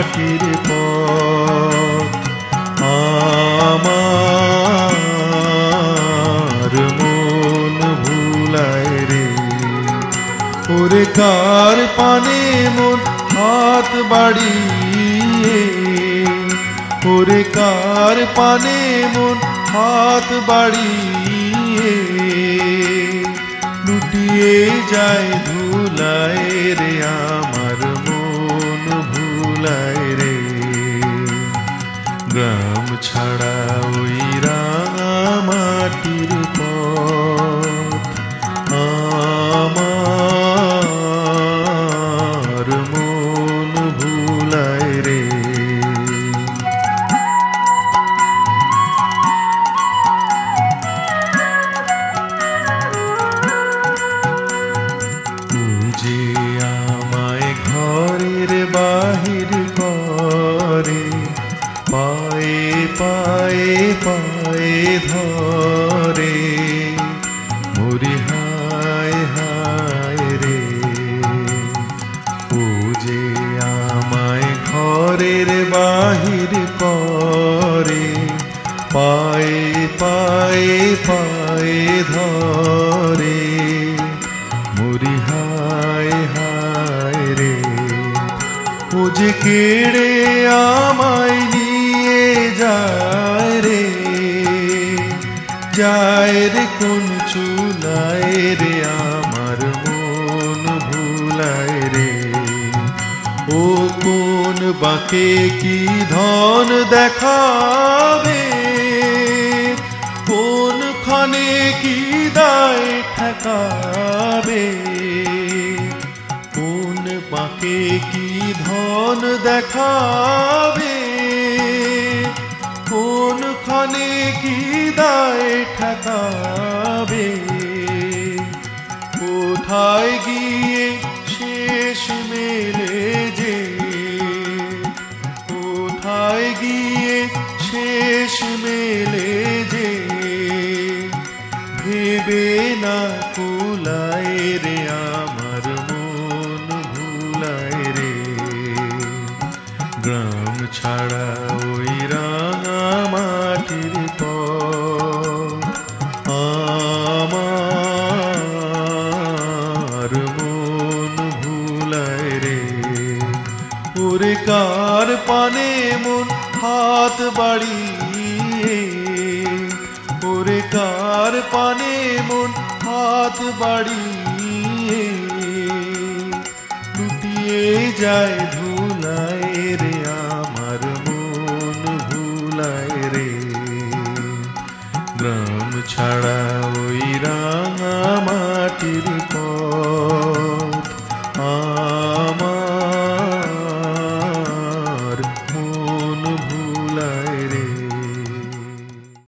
মাটির পথ আমার মন ভুলায় রে। ওরে কার পানে মন হাত বাড়িয়ে, ওরে কার পানে মন হাত বাড়িয়ে লুটিয়ে যায় ধুলায় রে, আমার মন ভুলায় রে। গ্রাম ছাড়া ওই রাঙা মাটির পথ আমার মন ভুলায় রে। যে আমায় ঘরের বাহির করে, পায়ে পায়ে পায়ে ধরে, মরি হায় হায় রে। ও যে আমায় ঘরের বাহির করে, পায়ে পায়ে পায়ে ধরে, মরি হায় হায় রে। ও যে কেড়ে আমায় নিয়ে যায় রে, যায় রে কোন চুলায় রে, আমার মন ভুলায় রে। ও কোন বাঁকে কি ধন দেখাবে, কোন ক্ষণে কি দায় ঠেকাবে, কোন বাঁকে কি ধন দেখাবে, কোন ক্ষণে কি দায় ঠেকাবে। কোথায় গিয়ে শেষ মেলে যে, কোথায় গিয়ে শেষ মেলে যে, ভেবে না কুলায় রে, আমার মন ভুলায় রে। গ্রাম ছাড়া ওই রাঙা মাটির পথ আমার মন ভুলায় রে। ওরে কার পানে মন হাত বাড়িয়ে, ওরে কার পানে মন হাত বাড়িয়ে লুটিয়ে যায় ধুলায় রে, আমার মন ভুলায় রে। গ্রাম ছাড়া ওই রাঙা মাটির